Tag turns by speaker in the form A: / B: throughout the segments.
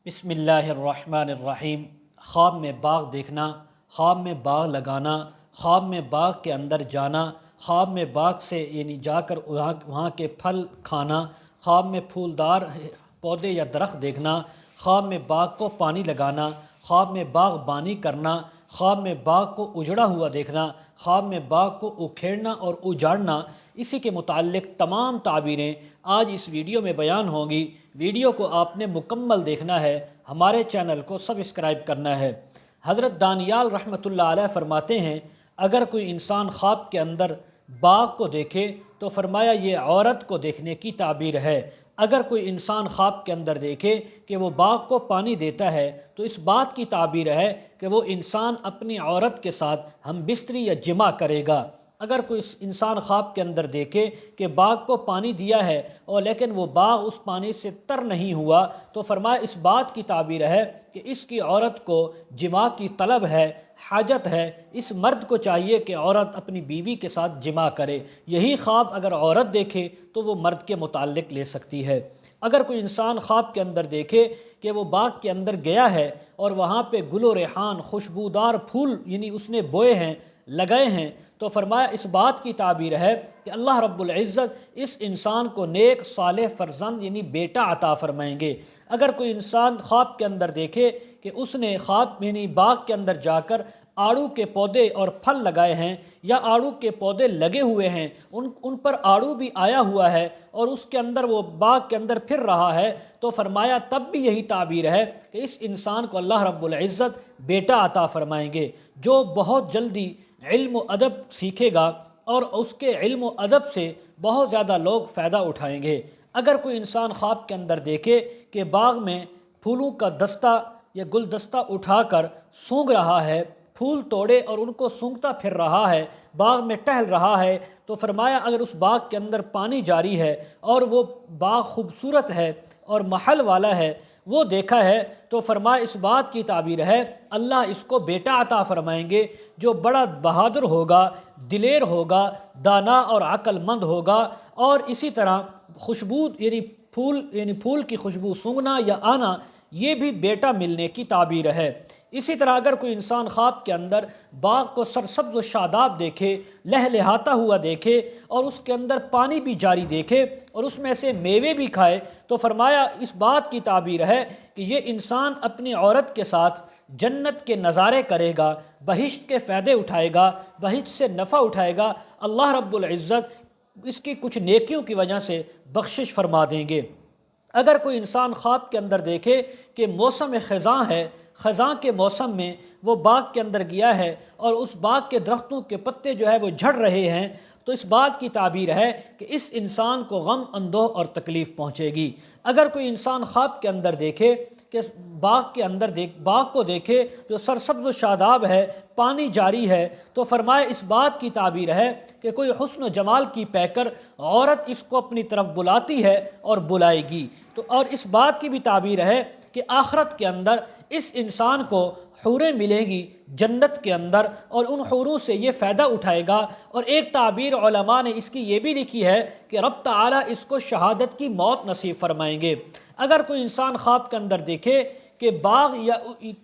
A: بسم اللہ الرحمن الرحیم۔ خواب میں باغ دیکھنا، خواب میں باغ لگانا، خواب میں باغ کے اندر جانا، خواب میں باغ سے جا کر وہاں کے پھل کھانا، خواب میں پھولدار پودے یا درخت دیکھنا، خواب میں باغ کو پانی لگانا، خواب میں باغ بانی کرنا، خواب میں باغ کو اجڑا ہوا دیکھنا، خواب میں باغ کو اکھیڑنا اور اجاڑنا، اسی کے متعلق تمام تعبیریں آج اس ویڈیو میں بیان ہوں گی۔ ویڈیو کو آپ نے مکمل دیکھنا ہے، ہمارے چینل کو سبسکرائب کرنا ہے۔ حضرت دانیال رحمۃ اللہ علیہ فرماتے ہیں، اگر کوئی انسان خواب کے اندر باغ کو دیکھے تو فرمایا یہ عورت کو دیکھنے کی تعبیر ہے۔ اگر کوئی انسان خواب کے اندر دیکھے کہ وہ باغ کو پانی دیتا ہے تو اس بات کی تعبیر ہے کہ وہ انسان اپنی عورت کے ساتھ ہم بستری یا جمع کرے گا۔ اگر کوئی انسان خواب کے اندر دیکھے کہ باغ کو پانی دیا ہے اور لیکن وہ باغ اس پانی سے تر نہیں ہوا تو فرمایا اس بات کی تعبیر ہے کہ اس کی عورت کو جماع کی طلب ہے، حاجت ہے۔ اس مرد کو چاہیے کہ عورت اپنی بیوی کے ساتھ جماع کرے۔ یہی خواب اگر عورت دیکھے تو وہ مرد کے متعلق لے سکتی ہے۔ اگر کوئی انسان خواب کے اندر دیکھے کہ وہ باغ کے اندر گیا ہے اور وہاں پہ گل و ریحان خوشبودار پھول اس نے بوئے ہیں، لگائے ہیں، تو فرمایا اس بات کی تعبیر ہے کہ اللہ رب العزت اس انسان کو نیک صالح فرزند بیٹا عطا فرمائیں گے۔ اگر کوئی انسان خواب کے اندر دیکھے کہ اس نے خواب باغ کے اندر جا کر آڑو کے پودے اور پھل لگائے ہیں یا آڑو کے پودے لگے ہوئے ہیں، ان پر آڑو بھی آیا ہوا ہے اور اس کے اندر وہ باغ کے اندر پھر رہا ہے، تو فرمایا تب بھی یہی تعبیر ہے کہ اس انسان کو اللہ رب العزت بیٹا عطا فرمائیں گے، جو بہت جلدی علم و ادب سیکھے گا اور اس کے علم و ادب سے بہت زیادہ لوگ فائدہ اٹھائیں گے۔ اگر کوئی انسان خواب کے اندر دیکھے کہ باغ میں پھولوں کا دستہ یا گلدستہ اٹھا کر سونگھ رہا ہے، پھول توڑے اور ان کو سونگھتا پھر رہا ہے، باغ میں ٹہل رہا ہے، تو فرمایا اگر اس باغ کے اندر پانی جاری ہے اور وہ باغ خوبصورت ہے اور محل والا ہے، وہ دیکھا ہے، تو فرمایا اس بات کی تعبیر ہے اللہ اس کو بیٹا عطا فرمائیں گے جو بڑا بہادر ہوگا، دلیر ہوگا، دانا اور عقل مند ہوگا، اور اسی طرح خوشبو پھول کی خوشبو سونگھنا یا آنا، یہ بھی بیٹا ملنے کی تعبیر ہے۔ اسی طرح اگر کوئی انسان خواب کے اندر باغ کو سرسبز و شاداب دیکھے، لہلہاتا ہوا دیکھے اور اس کے اندر پانی بھی جاری دیکھے اور اس میں سے میوے بھی کھائے، تو فرمایا اس بات کی تعبیر ہے کہ یہ انسان اپنی عورت کے ساتھ جنت کے نظارے کرے گا، بہشت کے فائدے اٹھائے گا، بہشت سے نفع اٹھائے گا، اللہ رب العزت اس کی کچھ نیکیوں کی وجہ سے بخشش فرما دیں گے۔ اگر کوئی انسان خواب کے اندر دیکھے کہ موسم خزاں ہے، خزاں کے موسم میں وہ باغ کے اندر گیا ہے اور اس باغ کے درختوں کے پتے وہ جھڑ رہے ہیں، تو اس بات کی تعبیر ہے کہ اس انسان کو غم اندوہ اور تکلیف پہنچے گی۔ اگر کوئی انسان خواب کے اندر دیکھے کہ باغ کو دیکھے جو سرسبز و شاداب ہے، پانی جاری ہے، تو فرمائے اس بات کی تعبیر ہے کہ کوئی حسن و جمال کی پیکر عورت اس کو اپنی طرف بلاتی ہے اور بلائے گی۔ اور اس بات کی بھی تعبیر ہے کہ آخرت کے اندر اس انسان کو حوریں ملیں گی جنت کے اندر اور ان حوروں سے یہ فائدہ اٹھائے گا۔ اور ایک تعبیر علماء نے اس کی یہ بھی لکھی ہے کہ رب تعالیٰ اس کو شہادت کی موت نصیب فرمائیں گے۔ اگر کوئی انسان خواب کے اندر دیکھے کہ باغ یا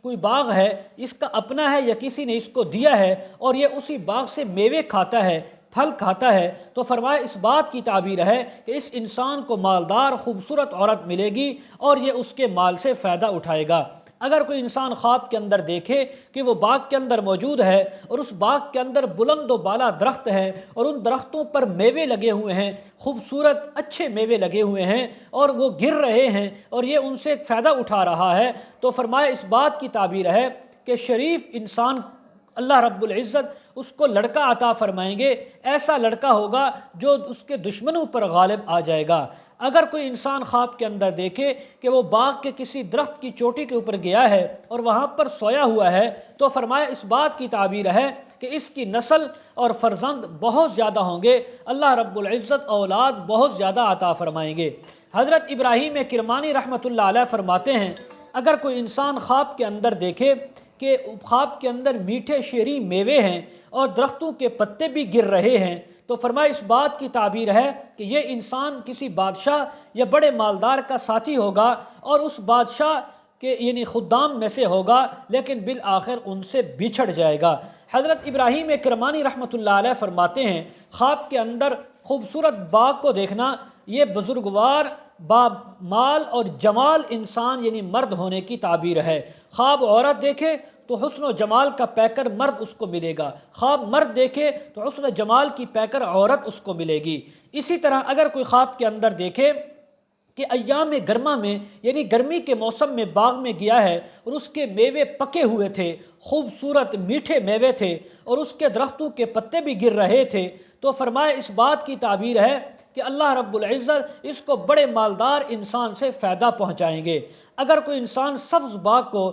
A: کوئی باغ ہے، اس کا اپنا ہے یا کسی نے اس کو دیا ہے اور یہ اسی باغ سے میوے کھاتا ہے، پھل کھاتا ہے، تو فرمایا اس بات کی تعبیر ہے کہ اس انسان کو مالدار خوبصورت عورت ملے گی اور یہ اس کے مال سے فائدہ اٹھائے گا۔ اگر کوئی انسان خواب کے اندر دیکھے کہ وہ باغ کے اندر موجود ہے اور اس باغ کے اندر بلند و بالا درخت ہیں اور ان درختوں پر میوے لگے ہوئے ہیں، خوبصورت اچھے میوے لگے ہوئے ہیں اور وہ گر رہے ہیں اور یہ ان سے فائدہ اٹھا رہا ہے، تو فرمایا اس بات کی تعبیر ہے کہ شریف انسان اللہ رب العزت اس کو لڑکا عطا فرمائیں گے، ایسا لڑکا ہوگا جو اس کے دشمنوں پر غالب آ جائے گا۔ اگر کوئی انسان خواب کے اندر دیکھے کہ وہ باغ کے کسی درخت کی چوٹی کے اوپر گیا ہے اور وہاں پر سویا ہوا ہے، تو فرمایا اس بات کی تعبیر ہے کہ اس کی نسل اور فرزند بہت زیادہ ہوں گے، اللہ رب العزت اولاد بہت زیادہ عطا فرمائیں گے۔ حضرت ابراہیم کرمانی رحمۃ اللہ علیہ فرماتے ہیں، اگر کوئی انسان خواب کے اندر دیکھے کہ خواب کے اندر میٹھے شیریں میوے ہیں اور درختوں کے پتے بھی گر رہے ہیں، تو فرمایا اس بات کی تعبیر ہے کہ یہ انسان کسی بادشاہ یا بڑے مالدار کا ساتھی ہوگا اور اس بادشاہ کہ یعنی خدام میں سے ہوگا لیکن بالآخر ان سے بچھڑ جائے گا۔ حضرت ابراہیم کرمانی رحمۃ اللہ علیہ فرماتے ہیں خواب کے اندر خوبصورت باغ کو دیکھنا یہ بزرگوار با مال اور جمال انسان یعنی مرد ہونے کی تعبیر ہے۔ خواب عورت دیکھے تو حسن و جمال کا پیکر مرد اس کو ملے گا، خواب مرد دیکھے تو حسن و جمال کی پیکر عورت اس کو ملے گی۔ اسی طرح اگر کوئی خواب کے اندر دیکھے کہ ایام گرما میں یعنی گرمی کے موسم میں باغ میں گیا ہے اور اس کے میوے پکے ہوئے تھے، خوبصورت میٹھے میوے تھے اور اس کے درختوں کے پتے بھی گر رہے تھے، تو فرمایا اس بات کی تعبیر ہے کہ اللہ رب العزت اس کو بڑے مالدار انسان سے فائدہ پہنچائیں گے۔ اگر کوئی انسان سبز باغ کو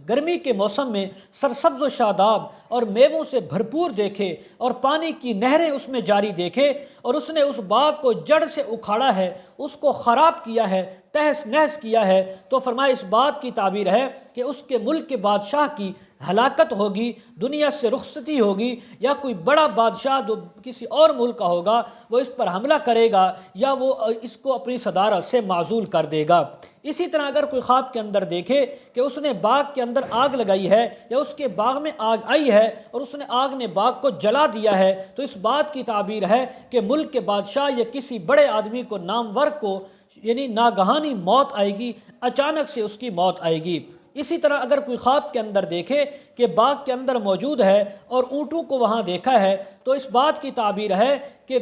A: گرمی کے موسم میں سرسبز و شاداب اور میووں سے بھرپور دیکھے اور پانی کی نہریں اس میں جاری دیکھے اور اس نے اس باغ کو جڑ سے اکھاڑا ہے، اس کو خراب کیا ہے، تہس نہس کیا ہے، تو فرمایا اس بات کی تعبیر ہے کہ اس کے ملک کے بادشاہ کی ہلاکت ہوگی، دنیا سے رخصتی ہوگی، یا کوئی بڑا بادشاہ جو کسی اور ملک کا ہوگا وہ اس پر حملہ کرے گا یا وہ اس کو اپنی صدارت سے معزول کر دے گا۔ اسی طرح اگر کوئی خواب کے اندر دیکھے کہ اس نے باغ کے اندر آگ لگائی ہے یا اس کے باغ میں آگ آئی ہے اور اس نے آگ نے باغ کو جلا دیا ہے، تو اس بات کی تعبیر ہے کہ ملک کے بادشاہ یا کسی بڑے آدمی کو نامور کو یعنی ناگہانی موت آئے گی، اچانک سے اس کی موت آئے گی۔ اسی طرح اگر کوئی خواب کے اندر دیکھے کہ باغ کے اندر موجود ہے اور اونٹوں کو وہاں دیکھا ہے، تو اس بات کی تعبیر ہے کہ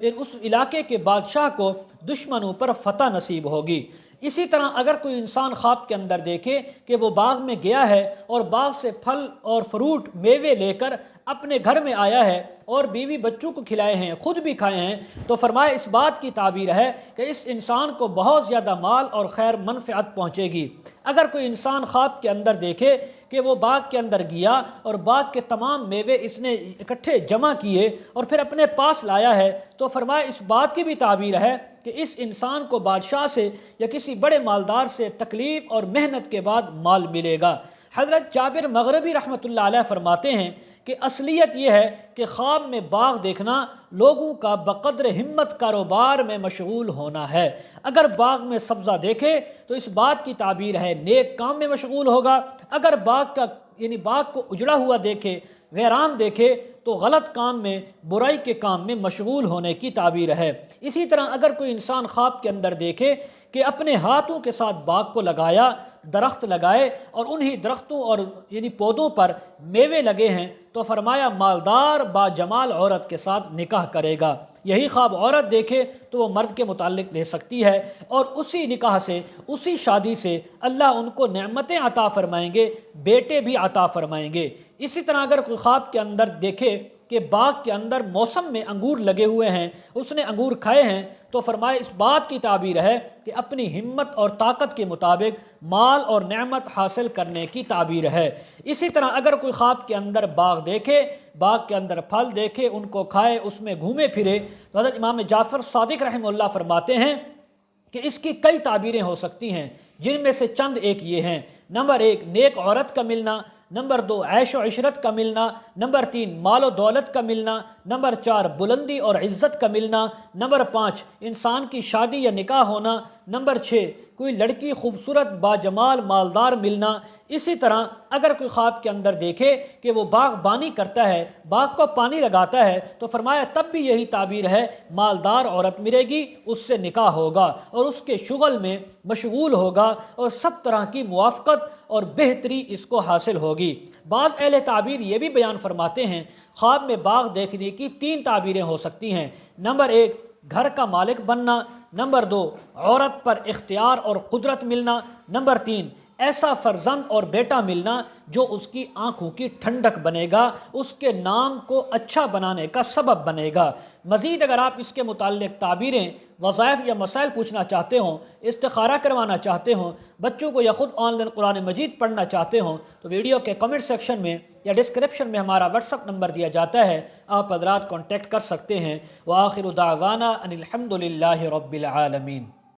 A: اس علاقے کے بادشاہ کو دشمنوں پر فتح نصیب ہوگی۔ اسی طرح اگر کوئی انسان خواب کے اندر دیکھے کہ وہ باغ میں گیا ہے اور باغ سے پھل اور فروٹ میوے لے کر اپنے گھر میں آیا ہے اور بیوی بچوں کو کھلائے ہیں، خود بھی کھائے ہیں، تو فرمایا اس بات کی تعبیر ہے کہ اس انسان کو بہت زیادہ مال اور خیر منفعت پہنچے گی۔ اگر کوئی انسان خواب کے اندر دیکھے کہ وہ باغ کے اندر گیا اور باغ کے تمام میوے اس نے اکٹھے جمع کیے اور پھر اپنے پاس لایا ہے، تو فرمایا اس بات کی بھی تعبیر ہے کہ اس انسان کو بادشاہ سے یا کسی بڑے مالدار سے تکلیف اور محنت کے بعد مال ملے گا۔ حضرت جابر مغربی رحمۃ اللہ علیہ فرماتے ہیں کہ اصلیت یہ ہے کہ خواب میں باغ دیکھنا لوگوں کا بقدر ہمت کاروبار میں مشغول ہونا ہے۔ اگر باغ میں سبزہ دیکھے تو اس بات کی تعبیر ہے نیک کام میں مشغول ہوگا، اگر باغ کو اجڑا ہوا دیکھے، ویران دیکھے، تو غلط کام میں، برائی کے کام میں مشغول ہونے کی تعبیر ہے۔ اسی طرح اگر کوئی انسان خواب کے اندر دیکھے کہ اپنے ہاتھوں کے ساتھ باغ کو لگایا، درخت لگائے اور انہی درختوں اور یعنی پودوں پر میوے لگے ہیں، تو فرمایا مالدار با جمال عورت کے ساتھ نکاح کرے گا۔ یہی خواب عورت دیکھے تو وہ مرد کے متعلق لے سکتی ہے اور اسی نکاح سے، اسی شادی سے اللہ ان کو نعمتیں عطا فرمائیں گے، بیٹے بھی عطا فرمائیں گے۔ اسی طرح اگر کوئی خواب کے اندر دیکھے کہ باغ کے اندر موسم میں انگور لگے ہوئے ہیں، اس نے انگور کھائے ہیں، تو فرمایا اس بات کی تعبیر ہے کہ اپنی ہمت اور طاقت کے مطابق مال اور نعمت حاصل کرنے کی تعبیر ہے۔ اسی طرح اگر کوئی خواب کے اندر باغ دیکھے، باغ کے اندر پھل دیکھے، ان کو کھائے، اس میں گھومے پھرے، تو حضرت امام جعفر صادق رحمہ اللہ فرماتے ہیں کہ اس کی کئی تعبیریں ہو سکتی ہیں، جن میں سے چند ایک یہ ہیں۔ نمبر 1 نیک عورت کا ملنا، نمبر 2 عیش و عشرت کا ملنا، نمبر 3 مال و دولت کا ملنا، نمبر 4 بلندی اور عزت کا ملنا، نمبر 5 انسان کی شادی یا نکاح ہونا، نمبر 6 کوئی لڑکی خوبصورت باجمال مالدار ملنا۔ اسی طرح اگر کوئی خواب کے اندر دیکھے کہ وہ باغبانی کرتا ہے، باغ کو پانی لگاتا ہے، تو فرمایا تب بھی یہی تعبیر ہے مالدار عورت ملے گی، اس سے نکاح ہوگا اور اس کے شغل میں مشغول ہوگا اور سب طرح کی موافقت اور بہتری اس کو حاصل ہوگی۔ بعض اہل تعبیر یہ بھی بیان فرماتے ہیں خواب میں باغ دیکھنے کی 3 تعبیریں ہو سکتی ہیں۔ نمبر 1 گھر کا مالک بننا، نمبر 2 عورت پر اختیار اور قدرت ملنا، نمبر 3 ایسا فرزند اور بیٹا ملنا جو اس کی آنکھوں کی ٹھنڈک بنے گا، اس کے نام کو اچھا بنانے کا سبب بنے گا۔ مزید اگر آپ اس کے متعلق تعبیریں، وظائف یا مسائل پوچھنا چاہتے ہوں، استخارہ کروانا چاہتے ہوں، بچوں کو یا خود آن لائن قرآن مجید پڑھنا چاہتے ہوں، تو ویڈیو کے کمنٹ سیکشن میں یا ڈسکرپشن میں ہمارا واٹس ایپ نمبر دیا جاتا ہے، آپ حضرات کانٹیکٹ کر سکتے ہیں۔ وآخر دعوانا ان الحمد للہ رب العالمین۔